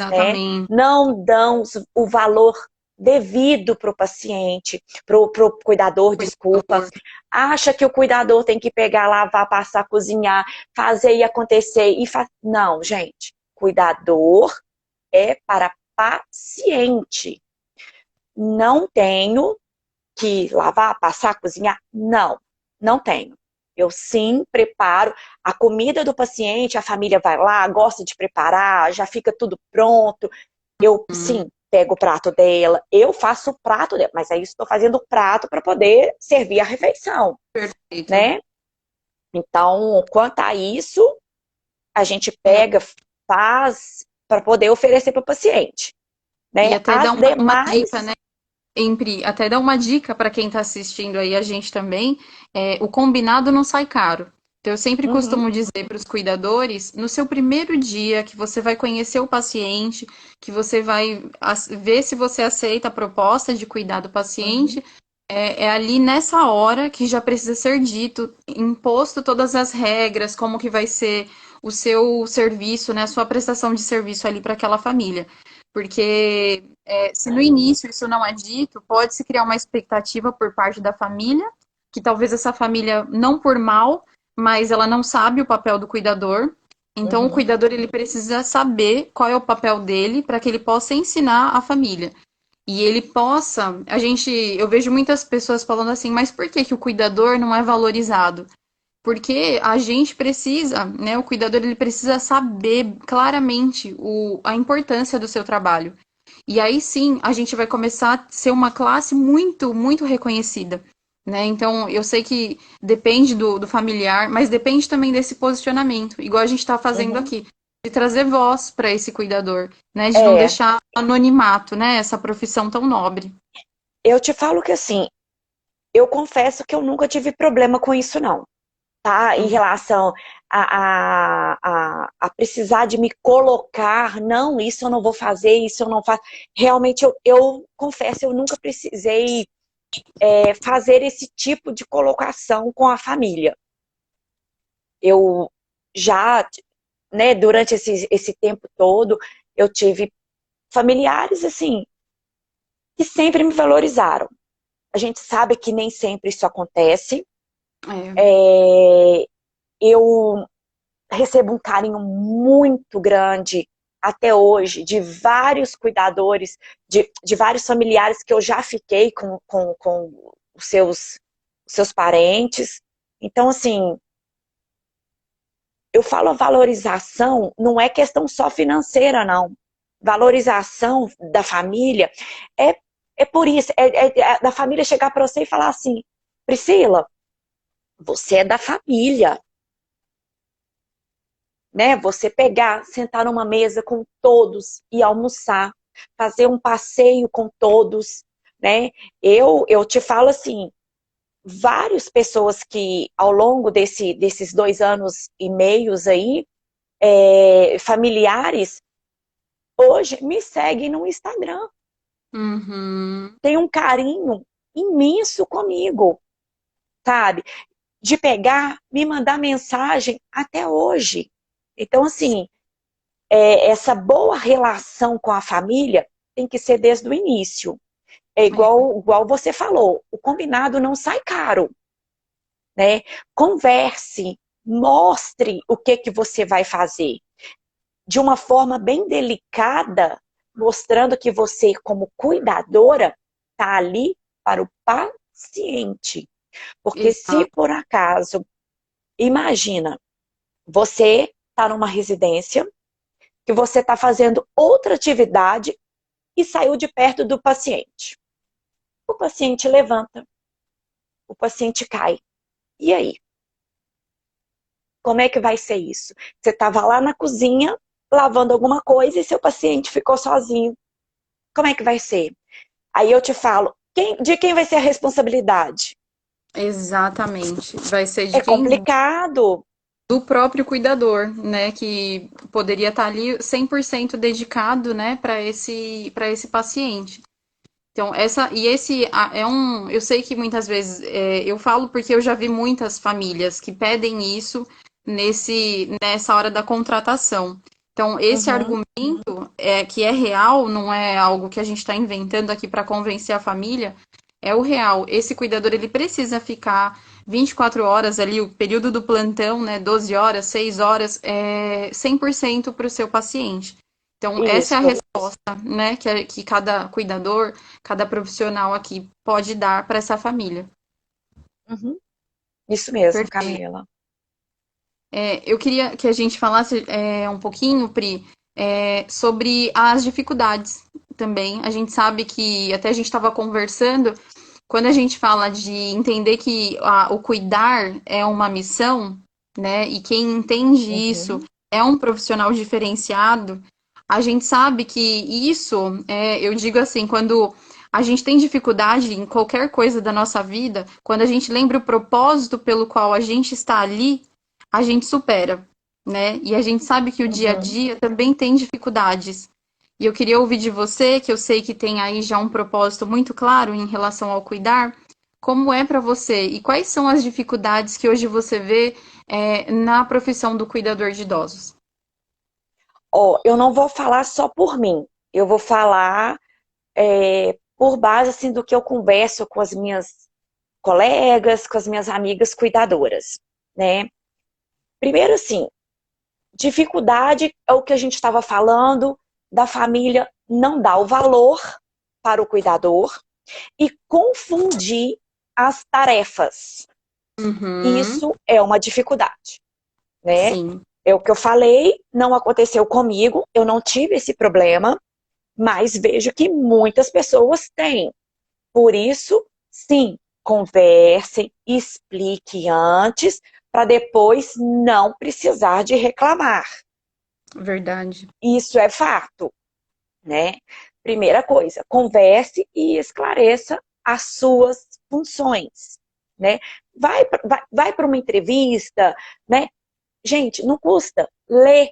né? Exatamente. Não dão o valor devido para o paciente, para o cuidador, desculpa. Cuidador. Acha que o cuidador tem que pegar, lavar, passar, cozinhar, fazer e acontecer. Não, gente. Cuidador é para paciente. Não tenho que lavar, passar, cozinhar? Não, não tenho. Eu sim preparo a comida do paciente, a família vai lá, gosta de preparar, já fica tudo pronto. Eu Hum, sim pego o prato dela, eu faço o prato dela, mas aí estou fazendo o prato para poder servir a refeição, perfeito. né? Então, quanto a isso, a gente É, pega, faz para poder oferecer para o paciente, e né? até As dar uma dica, demais. né? Pri, até dar uma dica para quem está assistindo aí a gente também, o combinado não sai caro. Então, eu sempre Uhum, costumo dizer para os cuidadores, no seu primeiro dia que você vai conhecer o paciente, que você vai ver se você aceita a proposta de cuidar do uhum, paciente, é ali nessa hora que já precisa ser dito, imposto todas as regras, como que vai ser o seu serviço, né, a sua prestação de serviço ali para aquela família. Porque se no início isso não é dito, pode-se criar uma expectativa por parte da família, que talvez essa família, não por mal, mas ela não sabe o papel do cuidador. Então, o uhum. cuidador ele precisa saber qual é o papel dele para que ele possa ensinar a família. E ele possa, eu vejo muitas pessoas falando assim, mas por que que o cuidador não é valorizado? Porque a gente precisa, né, o cuidador ele precisa saber claramente a importância do seu trabalho. E aí sim, a gente vai começar a ser uma classe muito, muito reconhecida, né? Então, eu sei que depende do familiar, mas depende também desse posicionamento, igual a gente está fazendo Uhum. aqui, de trazer voz para esse cuidador, né? De não É, deixar anonimato, né? Essa profissão tão nobre. eu te falo que assim, eu confesso que eu nunca tive problema com isso, não, tá? Em Uhum. relação a precisar de me colocar, não, isso eu não vou fazer, isso eu não faço. Realmente, eu confesso, eu nunca precisei fazer esse tipo de colocação com a família. Eu já, né, durante esse tempo todo, eu tive familiares, assim, que sempre me valorizaram. A gente sabe que nem sempre isso acontece. É, É, eu recebo um carinho muito grande até hoje de vários cuidadores, de vários familiares que eu já fiquei com os seus parentes. Então, assim, eu falo a valorização, não é questão só financeira, não. Valorização da família é, é por isso, é da família chegar para você e falar assim, Priscila, você é da família, né? Você pegar, sentar numa mesa com todos e almoçar, fazer um passeio com todos, né? Eu te falo assim, várias pessoas que ao longo desses 2 anos e meios aí, familiares, hoje me seguem no Instagram. Uhum. Tem um carinho imenso comigo, sabe? De pegar, me mandar mensagem até hoje. Então, assim, essa boa relação com a família tem que ser desde o início. É É, igual você falou, o combinado não sai caro, né? Converse, mostre o que você vai fazer. De uma forma bem delicada, mostrando que você, como cuidadora, está ali para o paciente. Porque se exato. por acaso, imagina, você está numa residência, que você está fazendo outra atividade e saiu de perto do paciente. O paciente levanta, o paciente cai. E aí? Como é que vai ser isso? Você estava lá na cozinha, lavando alguma coisa e seu paciente ficou sozinho. Como é que vai ser? Aí eu te falo, de quem vai ser a responsabilidade? Exatamente. Vai ser de É quem? complicado. Do próprio cuidador, né, que poderia estar ali 100% dedicado, né, para esse paciente. Então, eu sei que muitas vezes, eu falo porque eu já vi muitas famílias que pedem isso nessa hora da contratação. Então, esse Uhum. argumento que é real, não é algo que a gente está inventando aqui para convencer a família, é o real. Esse cuidador, ele precisa ficar 24 horas ali, o período do plantão, né, 12 horas, 6 horas, 100% para o seu paciente. Então, essa é a Isso. resposta, né, que cada cuidador, cada profissional aqui pode dar para essa família. Uhum. Isso mesmo, Perfeito. Camila. Eu queria que a gente falasse um pouquinho, Pri, sobre as dificuldades também. A gente sabe que até a gente estava conversando, quando a gente fala de entender que o cuidar é uma missão, né? E quem entende isso Uhum. é um profissional diferenciado, a gente sabe que isso, eu digo assim, quando a gente tem dificuldade em qualquer coisa da nossa vida, quando a gente lembra o propósito pelo qual a gente está ali, a gente supera, né? E a gente sabe que o dia a Uhum. dia também tem dificuldades. E eu queria ouvir de você, que eu sei que tem aí já um propósito muito claro em relação ao cuidar, como é para você e quais são as dificuldades que hoje você vê na profissão do cuidador de idosos? Ó, eu não vou falar só por mim. Eu vou falar por base assim, do que eu converso com as minhas colegas, com as minhas amigas cuidadoras, né? Primeiro, assim, dificuldade é o que a gente estava falando da família não dar o valor para o cuidador e confundir as tarefas. Uhum, Isso é uma dificuldade, né? sim. É o que eu falei, não aconteceu comigo, eu não tive esse problema, mas vejo que muitas pessoas têm. Por isso, sim, conversem, explique antes, para depois não precisar de reclamar. Verdade. Isso é fato, né? Primeira coisa, converse e esclareça as suas funções, né? Vai para uma entrevista, né? Gente, não custa ler.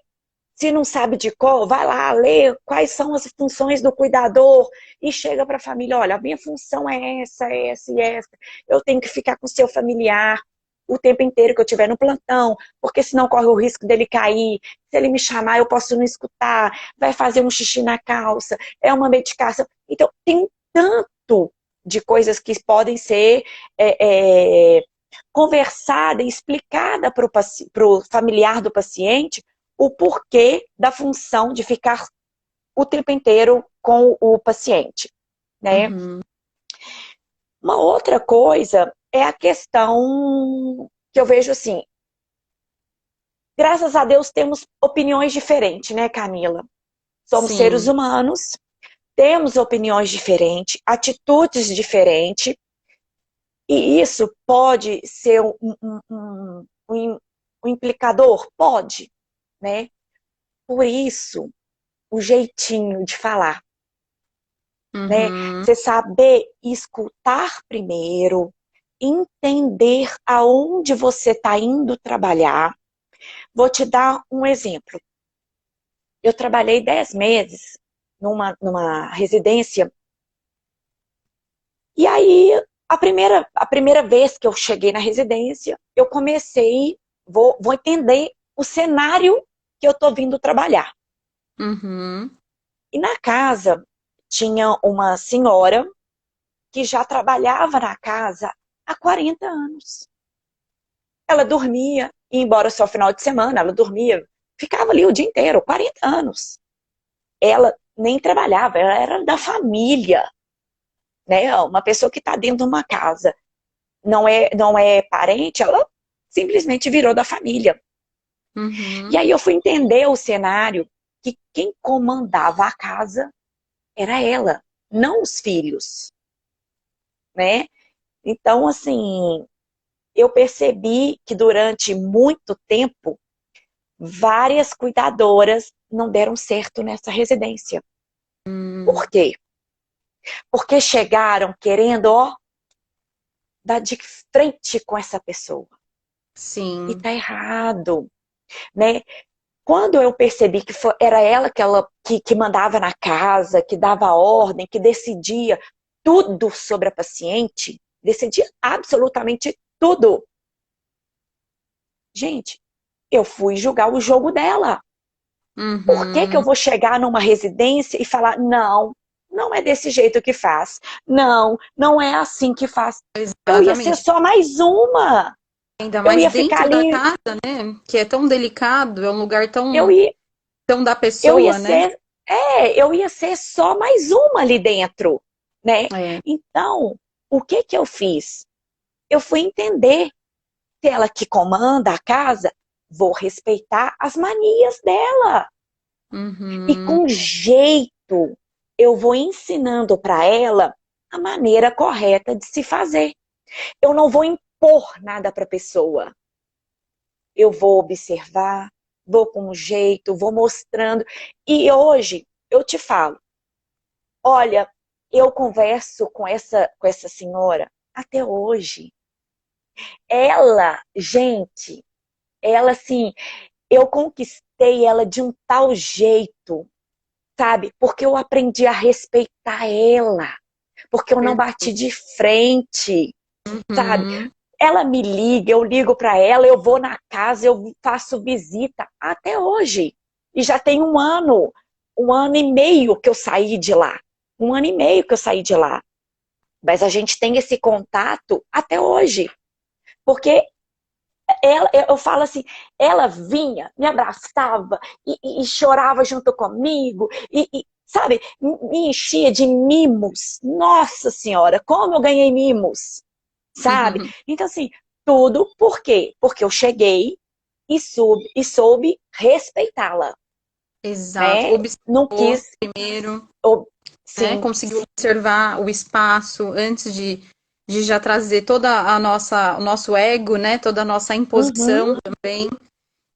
Se não sabe de qual, vai lá ler quais são as funções do cuidador e chega para a família, olha, a minha função é essa e essa. Eu tenho que ficar com o seu familiar o tempo inteiro que eu estiver no plantão, porque senão corre o risco dele cair. Se ele me chamar, eu posso não escutar. Vai fazer um xixi na calça. É uma medicação. Então, tem tanto de coisas que podem ser é, é, conversada e explicada para o familiar do paciente o porquê da função de ficar o tempo inteiro com o paciente, né? Uhum. Uma outra coisa é a questão que eu vejo assim, graças a Deus temos opiniões diferentes, né, Camila? Somos seres Sim. humanos, temos opiniões diferentes, atitudes diferentes, e isso pode ser um implicador? Pode, né? Por isso, o jeitinho de falar, né? Uhum. Você saber escutar primeiro, entender aonde você está indo trabalhar. Vou te dar um exemplo. Eu trabalhei 10 meses numa residência, e aí a primeira vez que eu cheguei na residência, eu comecei, vou entender o cenário que eu estou vindo trabalhar. Uhum. E na casa tinha uma senhora que já trabalhava na casa há 40 anos. Ela dormia, ia embora só final de semana, ela dormia, ficava ali o dia inteiro, 40 anos. Ela nem trabalhava, ela era da família, né? Uma pessoa que está dentro de uma casa, não é parente, ela simplesmente virou da família. E Uhum. aí eu fui entender o cenário que quem comandava a casa era ela, não os filhos, né? Então, assim, eu percebi que durante muito tempo, várias cuidadoras não deram certo nessa residência. Uhum. Por quê? Porque chegaram querendo, ó, dar de frente com essa pessoa. E Sim. tá errado, né? Quando eu percebi que era ela que mandava na casa, que dava ordem, que decidia tudo sobre a paciente, decidia absolutamente tudo. Gente, eu fui julgar o jogo dela. Por que que eu Uhum. vou chegar numa residência e falar, não, não é desse jeito que faz. Não, não é assim que faz. Eu ia ser Exatamente. só mais uma. Ainda Eu mais ia ficar dentro da ali, casa, né? Que é tão delicado, é um lugar eu tão, ia, tão da eu ia pessoa, né? ser, eu ia ser só mais uma ali dentro, né? É. Então, o que que eu fiz? Eu fui entender se ela que comanda a casa, vou respeitar as manias dela. E Uhum. com jeito, eu vou ensinando para ela a maneira correta de se fazer. Eu não vou impor nada para a pessoa. Eu vou observar, vou com jeito, vou mostrando. E hoje eu te falo, olha, eu converso com essa senhora até hoje. Ela, gente, ela assim, eu conquistei ela de um tal jeito, sabe? Porque eu aprendi a respeitar ela, porque eu não bati de frente, sabe? Uhum. Ela me liga, eu ligo para ela, eu vou na casa, eu faço visita até hoje. E já tem um ano e meio que eu saí de lá. Um ano e meio que eu saí de lá. Mas a gente tem esse contato até hoje. Porque eu falo assim, ela vinha, me abraçava e chorava junto comigo, sabe, me enchia de mimos. Nossa Senhora, como eu ganhei mimos, sabe? Então, assim, tudo por quê? Porque eu cheguei e soube respeitá-la, Exato. né? Não Observou quis, primeiro, né? sim, Conseguiu observar o espaço antes de já trazer toda a nossa, o nosso ego, né? Toda a nossa uhum, imposição também.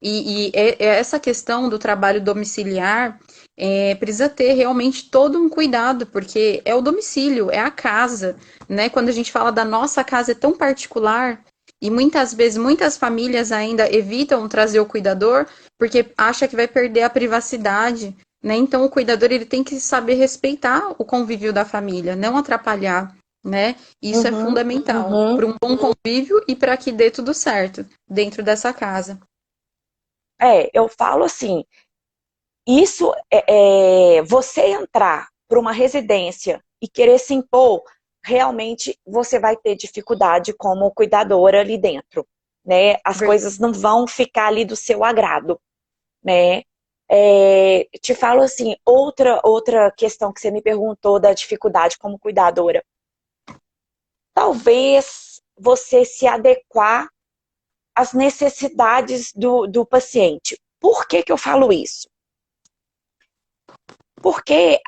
E essa questão do trabalho domiciliar precisa ter realmente todo um cuidado, porque é o domicílio, é a casa, né? Quando a gente fala da nossa casa é tão particular, e muitas vezes muitas famílias ainda evitam trazer o cuidador porque acha que vai perder a privacidade, né? Então o cuidador ele tem que saber respeitar o convívio da família, não atrapalhar, né? Isso é uhum, fundamental uhum. para um bom convívio e para que dê tudo certo dentro dessa casa. Eu falo assim, você entrar para uma residência e querer se impor, realmente você vai ter dificuldade como cuidadora ali dentro, né? As coisas não vão ficar ali do seu agrado, né? Te falo assim, outra questão que você me perguntou da dificuldade como cuidadora. Talvez você se adequar às necessidades do paciente. Por que que eu falo isso? Porque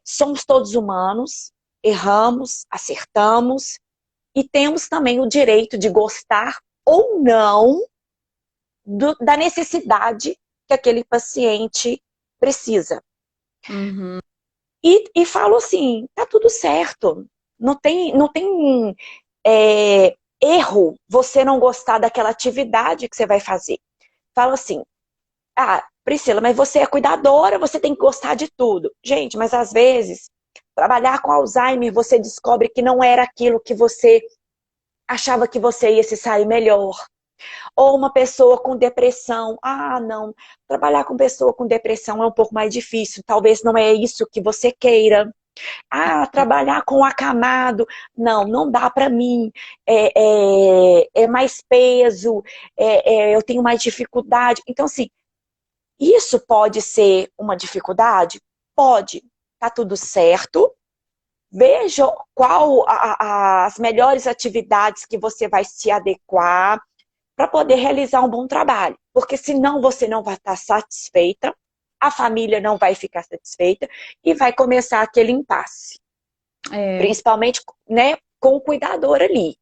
somos todos humanos, erramos, acertamos, e temos também o direito de gostar ou não da necessidade que aquele paciente precisa. Uhum. E falo assim, tá tudo certo. Não tem erro você não gostar daquela atividade que você vai fazer. Falo assim, Priscila, mas você é cuidadora, você tem que gostar de tudo. Gente, mas às vezes, trabalhar com Alzheimer, você descobre que não era aquilo que você achava que você ia se sair melhor. Ou uma pessoa com depressão. Não, trabalhar com pessoa com depressão é um pouco mais difícil. Talvez não é isso que você queira. Trabalhar com acamado. Não dá para mim. É mais peso. Eu tenho mais dificuldade. Então, assim, isso pode ser uma dificuldade? Pode. Tá tudo certo. Veja qual as melhores atividades que você vai se adequar para poder realizar um bom trabalho. Porque senão você não vai estar satisfeita, a família não vai ficar satisfeita e vai começar aquele impasse. Principalmente, né, com o cuidador ali.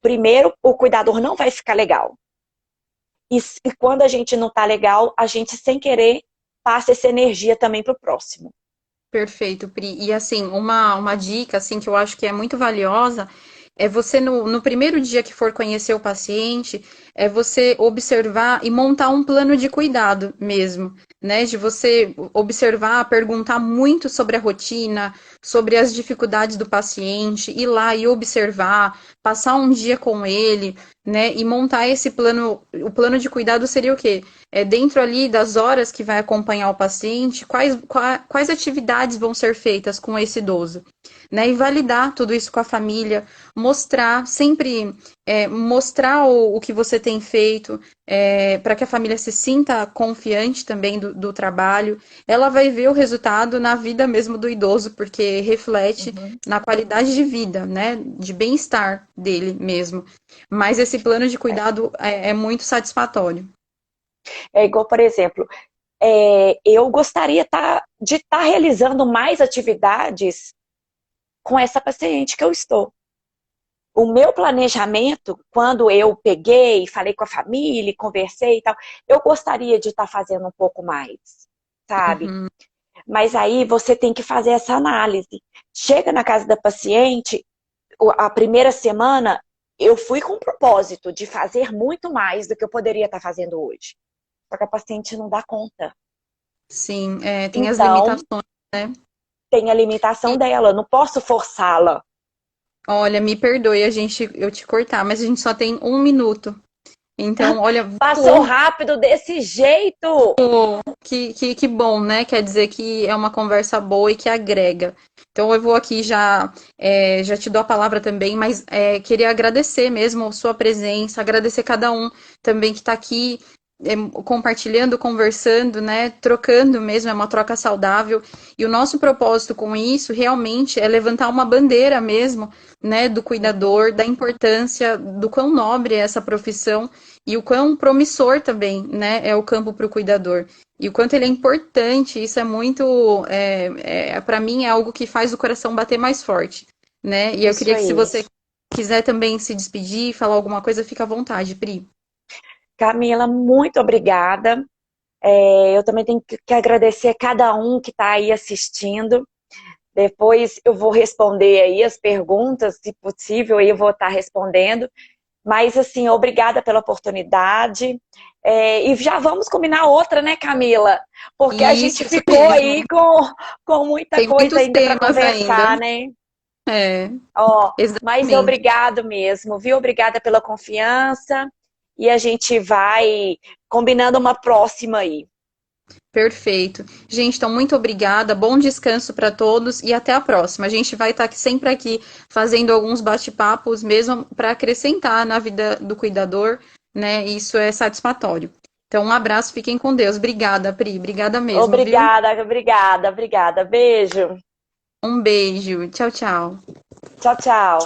Primeiro, o cuidador não vai ficar legal. E quando a gente não está legal, a gente, sem querer, passa essa energia também para o próximo. Perfeito, Pri. E assim, uma dica assim que eu acho que é muito valiosa é você no primeiro dia que for conhecer o paciente, é você observar e montar um plano de cuidado mesmo, né? De você observar, perguntar muito sobre a rotina, sobre as dificuldades do paciente, ir lá e observar, passar um dia com ele, né? E montar esse plano. O plano de cuidado seria o quê? Dentro ali das horas que vai acompanhar o paciente, quais atividades vão ser feitas com esse idoso, né? E validar tudo isso com a família, mostrar, sempre mostrar o que você tem feito, para que a família se sinta confiante também do trabalho. Ela vai ver o resultado na vida mesmo do idoso, porque reflete na qualidade de vida, né? De bem-estar dele mesmo. Mas esse plano de cuidado é muito satisfatório. É igual, por exemplo, eu gostaria de estar realizando mais atividades com essa paciente que eu estou. O meu planejamento, quando eu peguei, falei com a família, conversei e tal, eu gostaria de estar fazendo um pouco mais, sabe? Uhum. Mas aí você tem que fazer essa análise. Chega na casa da paciente, a primeira semana, eu fui com o propósito de fazer muito mais do que eu poderia estar fazendo hoje. Só que a paciente não dá conta. Sim, tem as Então, limitações, né? tem a limitação E, dela, não posso forçá-la. olha, me perdoe eu te cortar, mas a gente só tem um minuto. Então, olha, Passou voou. rápido desse jeito. Que bom, né? Quer dizer que é uma conversa boa e que agrega. Então eu vou aqui já te dou a palavra também, mas queria agradecer mesmo a sua presença, agradecer cada um também que está aqui compartilhando, conversando, né? Trocando mesmo, é uma troca saudável. E o nosso propósito com isso realmente é levantar uma bandeira mesmo, né? Do cuidador, da importância, do quão nobre é essa profissão e o quão promissor também, né? É o campo para o cuidador. E o quanto ele é importante, isso é muito, para mim, é algo que faz o coração bater mais forte, né? E eu Isso queria que se aí. você quiser também se despedir, falar alguma coisa, fica à vontade, Pri. Camila, muito obrigada. Eu também tenho que agradecer a cada um que está aí assistindo. Depois eu vou responder aí as perguntas, se possível, aí eu vou estar respondendo. Mas, assim, obrigada pela oportunidade. E já vamos combinar outra, né, Camila? Porque a gente Isso ficou mesmo. aí com muita Tem coisa muitos ainda para temas ainda. conversar, né? É, Ó, mas exatamente. obrigado mesmo, viu? Obrigada pela confiança. E a gente vai combinando uma próxima aí. Perfeito. Gente, então muito obrigada, bom descanso para todos e até a próxima. A gente vai estar sempre aqui fazendo alguns bate-papos mesmo para acrescentar na vida do cuidador, né? Isso é satisfatório. Então, um abraço, fiquem com Deus. Obrigada, Pri, obrigada mesmo, viu? Obrigada, obrigada, obrigada. Beijo. Um beijo. Tchau, tchau. Tchau, tchau.